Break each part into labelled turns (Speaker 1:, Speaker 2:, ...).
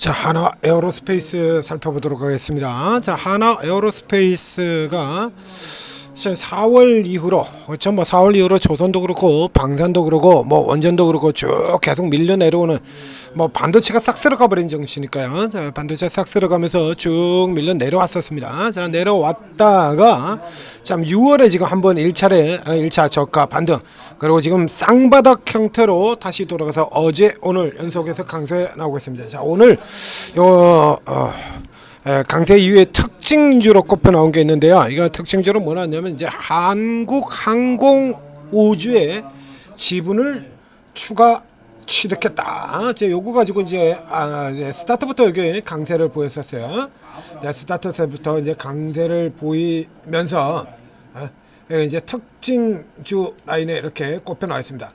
Speaker 1: 자, 하나 에어로스페이스 살펴보도록 하겠습니다. 자, 하나 에어로스페이스가 4월 이후로, 그렇죠? 뭐 4월 이후로 조선도 그렇고 방산도 그렇고 뭐 원전도 그렇고 쭉 계속 밀려 내려오는 뭐 반도체가 싹 쓸어가 버린 정신이니까요. 자, 반도체 싹 쓸어가면서 쭉 밀려 내려왔었습니다. 자, 내려왔다가 참 6월에 지금 한번 1차 저가 반등, 그리고 지금 쌍바닥 형태로 다시 돌아가서 어제 오늘 연속해서 강세 나오고 있습니다. 자, 오늘 강세 이후에 특징주로 꼽혀 나온 게 있는데요. 이거 특징주로 뭐냐면 이제 한국 항공 우주의 지분을 추가 취득했다. 제 요거 가지고 이제 스타트부터 여기 강세를 보였었어요. 스타트부터 이제 강세를 보이면서 이제 특징주 라인에 이렇게 꼽혀 나와 있습니다.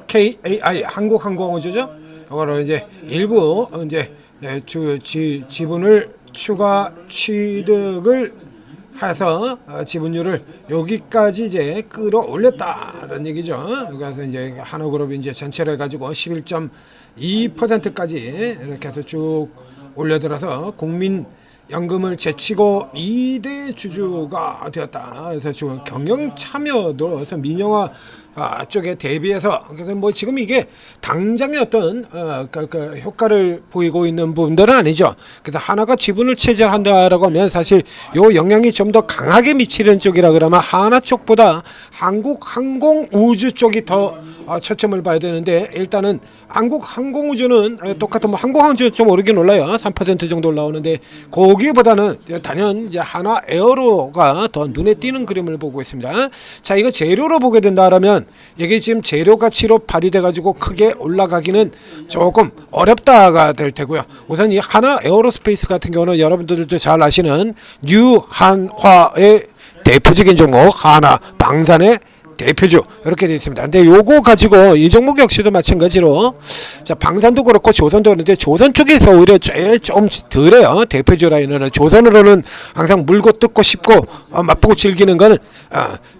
Speaker 1: KAI 한국 항공 우주죠. 이거를 이제 일부 이제 지분을 추가 취득을 해서 지분율을 여기까지 이제 끌어올렸다는 얘기죠. 그래서 이제 하나그룹이 이제 전체를 해가지고 11.2%까지 이렇게 해서 쭉 올려들어서 국민연금을 제치고 2대 주주가 되었다. 그래서 지금 경영 참여도 그래서 민영화 쪽에 대비해서, 그래서 뭐 지금 이게 당장의 어떤 그 효과를 보이고 있는 부분들은 아니죠. 그래서 하나가 지분을 체제한다라고 하면 사실 요 영향이 좀 더 강하게 미치는 쪽이라 그러면 하나 쪽보다 한국 항공 우주 쪽이 더 초점을 봐야 되는데, 일단은 한국 항공 우주는 똑같은 뭐 항공 우주 좀 오르긴 올라요. 3% 정도 올라오는데 거기보다는 단연 이제 하나 에어로가 더 눈에 띄는 그림을 보고 있습니다. 자, 이거 재료로 보게 된다라면 이게 지금 재료 가치로 발휘돼 가지고 크게 올라가기는 조금 어렵다가 될 테고요. 우선 이 하나 에어로스페이스 같은 경우는 여러분들도 잘 아시는 뉴한화의 대표적인 종목, 하나 방산의 대표주 이렇게 되어 있습니다. 근데 요거 가지고 이 종목 역시도 마찬가지로, 자, 방산도 그렇고 조선도 그런데 조선 쪽에서 오히려 제일 좀 덜해요. 대표주 라인은 조선으로는 항상 물고 뜯고 싶고 맛보고 즐기는 거는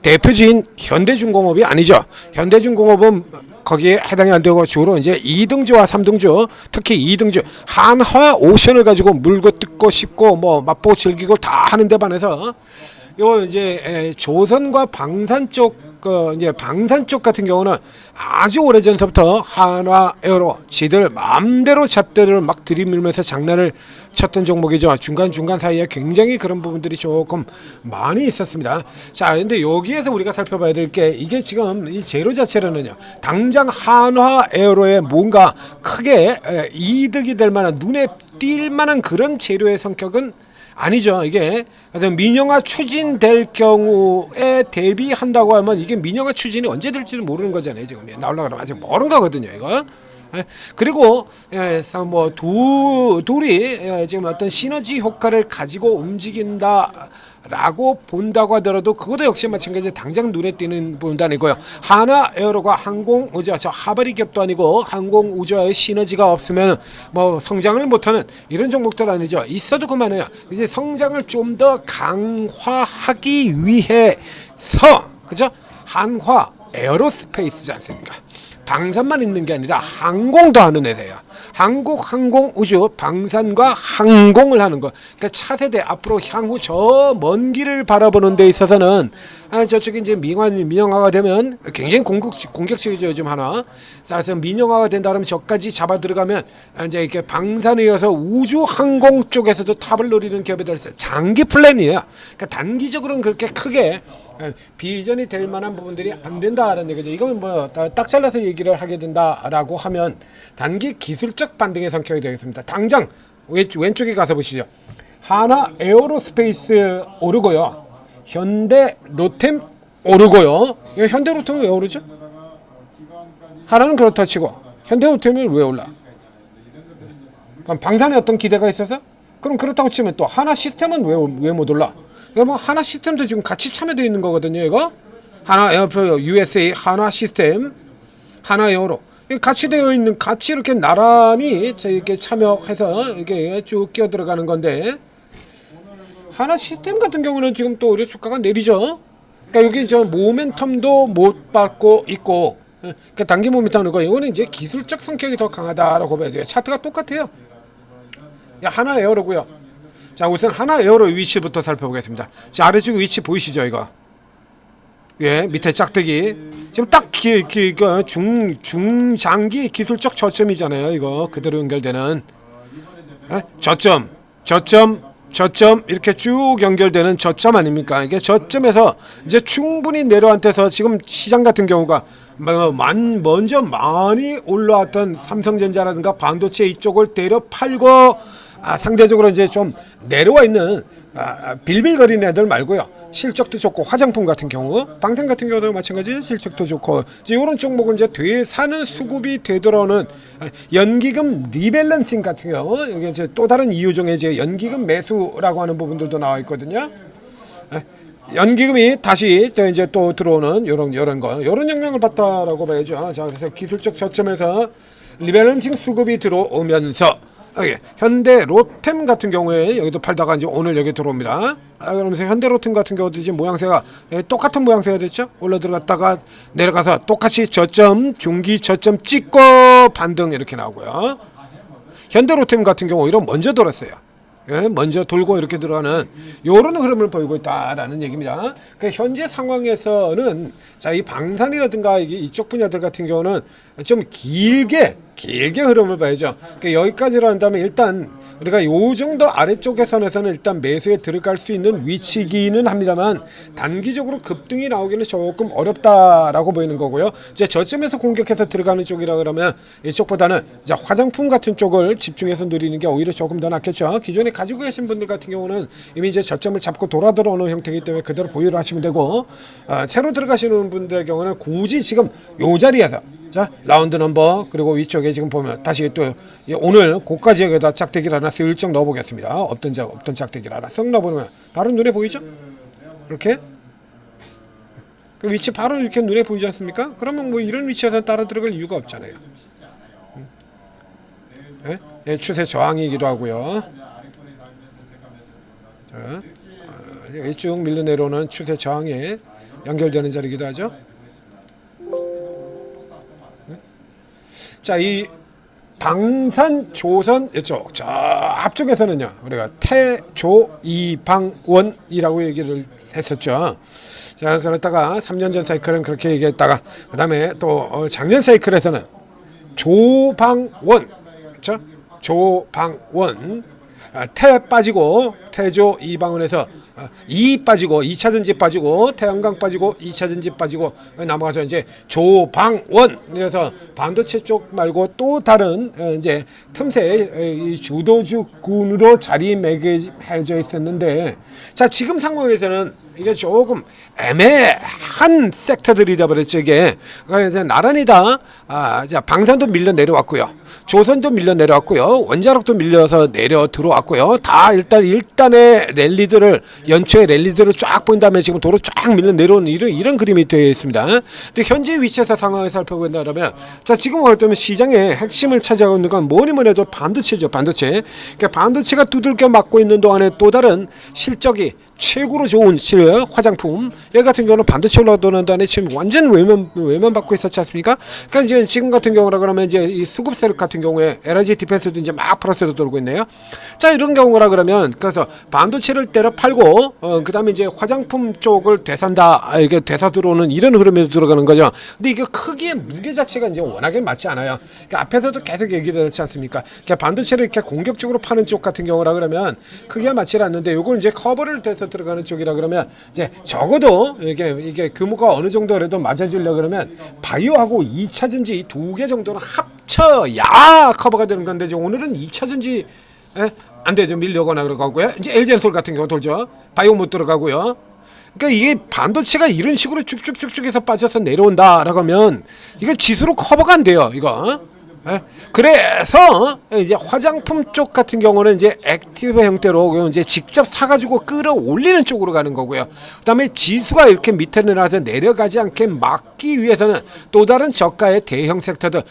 Speaker 1: 대표주인 현대중공업이 아니죠. 현대중공업은 거기에 해당이 안 되고 주로 이제 2등주와 3등주, 특히 2등주 한화 오션을 가지고 물고 뜯고 싶고 뭐 맛보고 즐기고 다 하는 데 반해서 요 이제 조선과 방산 쪽, 이제 방산 쪽 같은 경우는 아주 오래전서부터 한화 에어로 지들 마음대로 잣대를 막 들이밀면서 장난을 쳤던 종목이죠. 중간중간 사이에 굉장히 그런 부분들이 조금 많이 있었습니다. 자, 근데 여기에서 우리가 살펴봐야 될 게, 이게 지금 이 재료 자체로는요, 당장 한화 에어로에 뭔가 크게 이득이 될 만한, 눈에 띌 만한 그런 재료의 성격은 아니죠. 이게 그래서 민영화 추진될 경우에 대비한다고 하면 이게 민영화 추진이 언제 될지는 모르는 거잖아요. 지금 나오려고 하면 아직 모르는 거거든요. 이거. 그리고 뭐 둘이 지금 어떤 시너지 효과를 가지고 움직인다라고 본다고 하더라도 그것도 역시 마찬가지로 당장 눈에 띄는 부분도 아니고요. 하나 에어로가 항공 우주와 하바리 겹도 아니고 항공 우주와의 시너지가 없으면 뭐 성장을 못하는 이런 종목들 아니죠. 있어도 그만해요. 이제 성장을 좀 더 강화하기 위해서, 그죠? 한화 에어로스페이스지 않습니까? 방산만 있는 게 아니라 항공도 하는 애세요. 한국 항공 우주 방산과 항공을 하는 거. 그러니까 차세대 앞으로 향후 저 먼 길을 바라보는 데 있어서는 저쪽에 이제 민영화가 되면 굉장히 공격적이죠. 요즘 하나. 그래서 민영화가 된다 그러면 저까지 잡아 들어가면 이제 이렇게 방산에 이어서 우주 항공 쪽에서도 탑을 노리는 기업에 있어요. 장기 플랜이에요. 그러니까 단기적으로는 그렇게 크게 비전이 될 만한 부분들이 안 된다라는 얘기죠. 이건 뭐 딱 잘라서 얘기를 하게 된다라고 하면 단기 기술적 반등의 성격이 되겠습니다. 당장 왼쪽에 가서 보시죠. 하나 에어로스페이스 오르고요. 현대 로템 오르고요. 현대 로템은 왜 오르죠? 하나는 그렇다 치고 현대 로템이 왜 올라? 그럼 방산에 어떤 기대가 있어서? 그럼 그렇다고 치면 또 하나 시스템은 왜 못 올라? 이거 뭐 하나 시스템도 지금 같이 참여되어 있는 거거든요. 이거 하나 에어프로 USA 하나 시스템, 하나 에어로 같이 되어 있는, 같이 이렇게 나란히 이렇게 참여해서 이렇게 쭉 끼어 들어가는 건데, 하나 시스템 같은 경우는 지금 또 오히려 주가가 내리죠. 그러니까 여기 저 모멘텀도 못 받고 있고, 그러니까 단기 모멘텀은 거, 이거는 이제 기술적 성격이 더 강하다라고 봐야 돼요. 차트가 똑같아요. 하나에어로고요. 자, 우선 하나에어로 위치부터 살펴보겠습니다. 자, 아래쪽 위치 보이시죠, 이거? 예, 밑에 짝대기. 지금 딱 중장기 기술적 저점이잖아요. 이거 그대로 연결되는 저점 이렇게 쭉 연결되는 저점 아닙니까? 이게 저점에서 이제 충분히 내려앉아서 지금 시장 같은 경우가 먼저 많이 올라왔던 삼성전자라든가 반도체 이쪽을 때려 팔고 상대적으로 이제 좀 내려와 있는 빌빌거리는 애들 말고요. 실적도 좋고 화장품 같은 경우, 방생 같은 경우도 마찬가지 실적도 좋고 이제 이런 종목은 이제 되사는 수급이 되돌아오는 연기금 리밸런싱 같은 경우, 여기 이제 또 다른 이유 중에 이제 연기금 매수라고 하는 부분들도 나와 있거든요. 연기금이 다시 이제 또 들어오는 이런 영향을 받다라고 봐야죠. 자, 그래서 기술적 저점에서 리밸런싱 수급이 들어오면서 현대 로템 같은 경우에 여기도 팔다가 이제 오늘 여기 들어옵니다. 그러면서 현대 로템 같은 경우도 이제 모양새가 똑같은 모양새가 됐죠. 올라 들어갔다가 내려가서 똑같이 저점, 중기 저점 찍고 반등 이렇게 나오고요. 현대 로템 같은 경우 오히려 먼저 돌았어요. 먼저 돌고 이렇게 들어가는 요런 흐름을 보이고 있다라는 얘기입니다. 그러니까 현재 상황에서는 자, 이 방산이라든가 이쪽 분야들 같은 경우는 좀 길게 흐름을 봐야죠. 그러니까 여기까지로 한다면 일단 우리가 요 정도 아래쪽에 선에서는 일단 매수에 들어갈 수 있는 위치기는 합니다만 단기적으로 급등이 나오기는 조금 어렵다라고 보이는 거고요. 이제 저점에서 공격해서 들어가는 쪽이라 그러면 이쪽보다는 이제 화장품 같은 쪽을 집중해서 누리는 게 오히려 조금 더 낫겠죠. 기존에 가지고 계신 분들 같은 경우는 이미 이제 저점을 잡고 돌아 들어오는 형태이기 때문에 그대로 보유를 하시면 되고, 새로 들어가시는 분들의 경우는 굳이 지금 요 자리에서 자, 라운드 넘버 그리고 위쪽에 지금 보면 다시 또 오늘 고가 지역에다 짝대기를 하나 슬쩍 넣어보겠습니다. 없던 짝대기를 하나 쓱 넣어보면 바로 눈에 보이죠? 이렇게 그 위치 바로 이렇게 눈에 보이지 않습니까? 그러면 뭐 이런 위치에서 따라 들어갈 이유가 없잖아요. 추세 저항이기도 하고요. 자, 쭉 밀려 내려오는 추세 저항에 연결되는 자리이기도 하죠. 자, 이 방산조선 이쪽 저 앞쪽에서는요 우리가 태조이방원이라고 얘기를 했었죠. 자, 그러다가 3년 전 사이클은 그렇게 얘기했다가 그 다음에 또 작년 사이클에서는 조방원, 그렇죠? 조방원, 태 빠지고 태조 이방원에서 이 빠지고 2차전지 빠지고 태양광 빠지고 2차전지 빠지고 넘어가서 이제 조방원, 그래서 반도체 쪽 말고 또 다른 이제 틈새 주도주군으로 자리매김해져 있었는데, 자, 지금 상황에서는 이게 조금 애매한 섹터들이 되어버렸죠. 이게 이제 나란히 다 자, 방산도 밀려 내려왔고요, 조선도 밀려 내려왔고요, 원자력도 밀려서 내려 들어왔고요. 다 일단의 랠리들을 연초에 랠리들을 쫙 본 다음에 지금 도로 쫙 밀려 내려오는 이런 그림이 되어 있습니다. 근데 현재 위치에서 상황을 살펴본다면, 자, 지금 어쩌면 시장의 핵심을 차지하고 있는 건 뭐니 해도 반도체죠. 반도체. 그러니까 반도체가 두들겨 맞고 있는 동안에 또 다른 실적이 최고로 좋은 화장품, 여기 같은 경우는 반도체 올라오는 동안에 지금 완전 외면 받고 있었지 않습니까? 그러니까 이제 지금 같은 경우라 그러면 이제 이 수급 세력 같은 경우에 LG 디펜스도 이제 막 플러스로 돌고 있네요. 자, 이런 경우라 그러면 그래서 반도체를 때려 팔고 그다음에 이제 화장품 쪽을 되산다, 이게 되사 들어오는 이런 흐름에서 들어가는 거죠. 근데 이게 크기의 무게 자체가 이제 워낙에 맞지 않아요. 그러니까 앞에서도 계속 얘기했지 않습니까? 그러니까 반도체를 이렇게 공격적으로 파는 쪽 같은 경우라 그러면 크기가 맞지 않는데, 요걸 이제 커버를 돼서 들어가는 쪽이라 그러면 이제 적어도 이게 규모가 어느 정도라도 맞아주려 그러면 바이오하고 2차전지 두 개 정도는 합쳐야 커버가 되는 건데, 이제 오늘은 2차전지 안 되죠. 밀려거나 그러고요. 이제 LG엔솔 같은 경우 돌죠. 바이오 못 들어가고요. 그러니까 이게 반도체가 이런 식으로 쭉쭉쭉쭉 해서 빠져서 내려온다라고 하면 이게 지수로 커버가 안 돼요, 이거. 그래서 이제 화장품 쪽 같은 경우는 이제 액티브 형태로 이제 직접 사가지고 끌어올리는 쪽으로 가는 거고요. 그다음에 지수가 이렇게 밑에 내려가서 내려가지 않게 막기 위해서는 또 다른 저가의 대형 섹터들,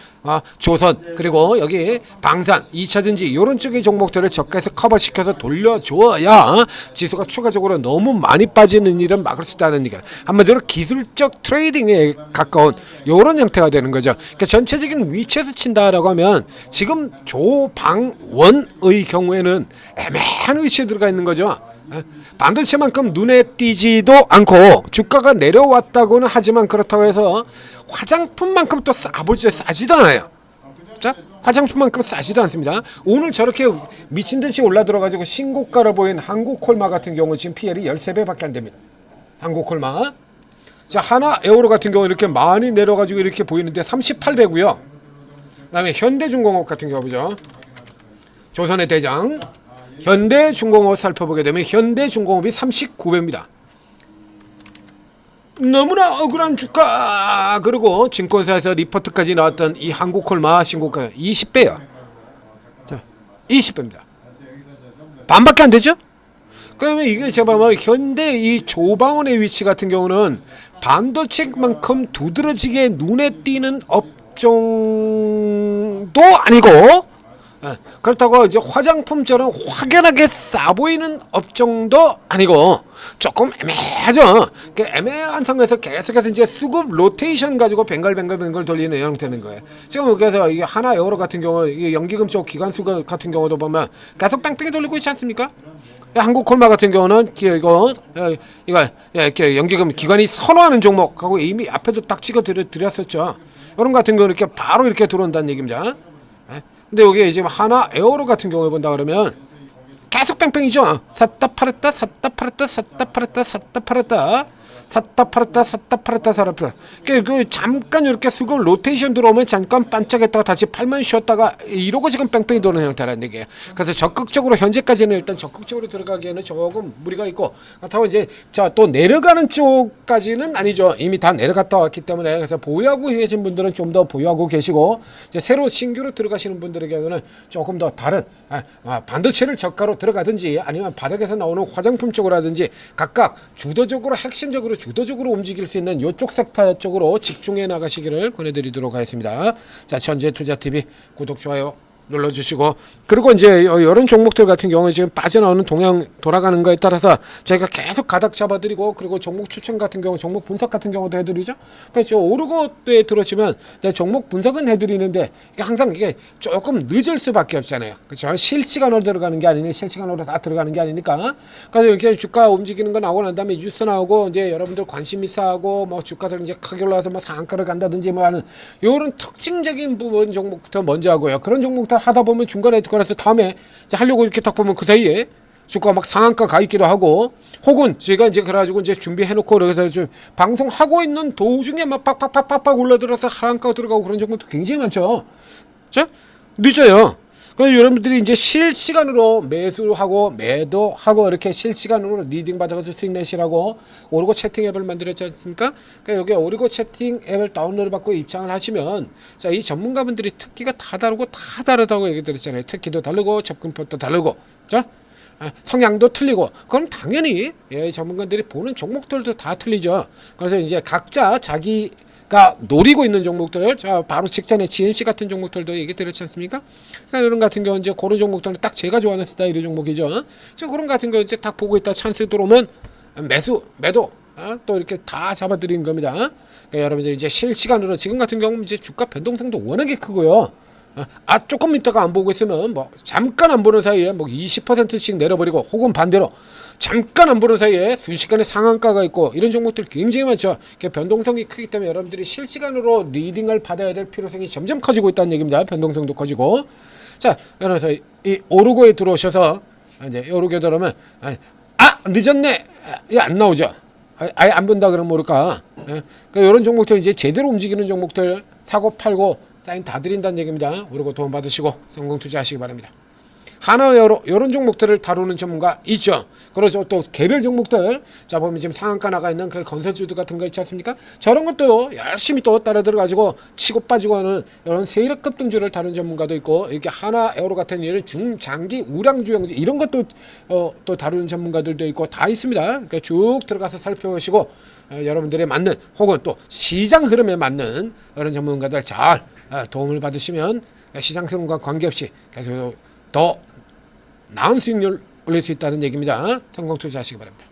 Speaker 1: 조선 그리고 여기 방산 2차전지 이런 쪽의 종목들을 저가에서 커버시켜서 돌려줘야 지수가 추가적으로 너무 많이 빠지는 일은 막을 수 있다는 얘기야. 한마디로 기술적 트레이딩에 가까운 이런 형태가 되는 거죠. 그러니까 전체적인 위치에서 친다라고 하면 지금 조방원의 경우에는 애매한 위치에 들어가 있는 거죠. 반도체만큼 눈에 띄지도 않고 주가가 내려왔다고는 하지만 그렇다고 해서 화장품만큼 또 싸지도 않아요. 자, 화장품만큼 싸지도 않습니다. 오늘 저렇게 미친듯이 올라들어가지고 신고가를 보인 한국콜마 같은 경우 지금 PL이 13배밖에 안 됩니다. 한국콜마. 자, 하나 에어로 같은 경우 이렇게 많이 내려가지고 이렇게 보이는데 38배고요. 그 다음에 현대중공업 같은 경우 보죠. 조선의 대장 현대중공업 살펴보게 되면 현대중공업이 39배입니다. 너무나 억울한 주가. 그리고 증권사에서 리포트까지 나왔던 이 한국콜마 신고가 20배야. 자, 20배입니다. 반밖에 안 되죠? 그러면 이게 제가 뭐 현대 이 조방원의 위치 같은 경우는 반도체만큼 두드러지게 눈에 띄는 업종도 아니고, 그렇다고 이제 화장품처럼 확연하게 싸 보이는 업종도 아니고 조금 애매하죠. 그 애매한 상황에서 계속해서 이제 수급 로테이션 가지고 뱅글뱅글 돌리는 형태는 거예요. 지금 그래서 이게 하나 에어로 같은 경우 이게 연기금 쪽 기관수 같은 경우도 보면 계속 뺑뺑이 돌리고 있지 않습니까? 한국콜마 같은 경우는 이거 이렇게 연기금 기관이 선호하는 종목하고 이미 앞에도 딱 찍어 드렸었죠. 이런 같은 경우는 이렇게 바로 이렇게 들어온다는 얘기입니다. 근데 여기 지금 하나 에어로 같은 경우에 본다 그러면 계속 뺑뺑이죠. 샀다 팔았다 샀다 팔았다 샀다 팔았다 샀다 팔았다 샀다 팔았다 샀다 팔았다 살았다. 그 잠깐 이렇게 수급 로테이션 들어오면 잠깐 반짝했다가 다시 팔만 쉬었다가 이러고 지금 뺑뺑이 도는 형태라는 얘기예요. 그래서 적극적으로 현재까지는 일단 적극적으로 들어가기에는 조금 무리가 있고, 그렇다고 이제 또 내려가는 쪽까지는 아니죠. 이미 다 내려갔다 왔기 때문에. 그래서 보유하고 계신 분들은 좀 더 보유하고 계시고, 이제 새로 신규로 들어가시는 분들에게는 조금 더 다른 반도체를 저가로 들어가든지 아니면 바닥에서 나오는 화장품 쪽으로라든지 각각 주도적으로 움직일 수 있는 이쪽 섹터 쪽으로 집중해 나가시기를 권해드리도록 하겠습니다. 자, 전재투자TV 구독, 좋아요 눌러주시고, 그리고 이제 이런 종목들 같은 경우에 지금 빠져나오는 동향 돌아가는 거에 따라서 저희가 계속 가닥 잡아드리고, 그리고 종목 추천 같은 경우 종목 분석 같은 경우도 해드리죠. 그래서 오르고 때 들어오시면 종목 분석은 해드리는데 이게 항상 이게 조금 늦을 수밖에 없잖아요. 그렇죠? 실시간으로 들어가는 게 아니니 실시간으로 다 들어가는 게 아니니까. 그래서 이렇게 주가 움직이는 거 나오고 난 다음에 뉴스 나오고 이제 여러분들 관심 있어하고 뭐 주가들 이제 크게 올라와서 뭐 상한가를 간다든지 뭐 하는 이런 특징적인 부분 종목부터 먼저 하고요. 그런 종목들 하다 보면 중간에 들어가서 다음에 이제 하려고 이렇게 딱 보면 그 사이에 주가 막 상한가 가 있기도 하고, 혹은 제가 이제 그래가지고 이제 준비해놓고 그래서 좀 방송하고 있는 도중에 막 팍팍팍팍 올라들어서 상한가 들어가고 그런 종목도 굉장히 많죠. 자, 늦어요. 그래서 여러분들이 이제 실시간으로 매수하고 매도하고 이렇게 실시간으로 리딩 받아가지고 수익 내시라고 오르고 채팅 앱을 만들었지 않습니까? 그러니까 여기 오르고 채팅 앱을 다운로드 받고 입장을 하시면, 자, 이 전문가분들이 특기가 다 다르다고 얘기 드렸잖아요. 특기도 다르고 접근법도 다르고, 자, 성향도 틀리고, 그럼 당연히 전문가들이 보는 종목들도 다 틀리죠. 그래서 이제 각자 자기가 노리고 있는 종목들, 자, 바로 직전에 GNC 같은 종목들도 얘기 드렸지 않습니까? 그러니까 이런 같은 경우 이제 그런 종목들은 딱 제가 좋아하는 스타일의 종목이죠. 저 그런 같은 거 이제 딱 보고 있다 찬스 들어오면 매도, 또 이렇게 다 잡아드리는 겁니다. 그러니까 여러분들 이제 실시간으로 지금 같은 경우는 이제 주가 변동성도 워낙에 크고요. 조금 있다가 안 보고 있으면 뭐 잠깐 안 보는 사이에 뭐 20%씩 내려버리고, 혹은 반대로 잠깐 안 보는 사이에 순식간에 상한가가 있고, 이런 종목들 굉장히 많죠. 변동성이 크기 때문에 여러분들이 실시간으로 리딩을 받아야 될 필요성이 점점 커지고 있다는 얘기입니다. 변동성도 커지고. 자, 그래서 이 오르고에 들어오셔서 이제 오르게 들어오면 늦었네, 안 나오죠. 아예 안 본다 그러면 모를까. 그러니까 이런 종목들 이제 제대로 움직이는 종목들 사고 팔고 사인 다 드린다는 얘기입니다. 오르고 도움 받으시고 성공 투자하시기 바랍니다. 하나웨어로 이런 종목들을 다루는 전문가 있죠. 그래서 또 개별 종목들, 자, 보면 지금 상한가 나가 있는 그 건설주들 같은 거 있지 않습니까? 저런 것도 열심히 또 따라 들어가지고 치고 빠지고 하는 이런 세력 급등주를 다루는 전문가도 있고, 이렇게 하나에어로 같은 이런 중장기 우량주형주 이런 것도 또 다루는 전문가들도 있고 다 있습니다. 그러니까 쭉 들어가서 살펴보시고 여러분들이 맞는, 혹은 또 시장 흐름에 맞는 이런 전문가들 잘 도움을 받으시면 시장 흐름과 관계없이 계속 더 나은 수익률 올릴 수 있다는 얘기입니다. 성공 투자하시기 바랍니다.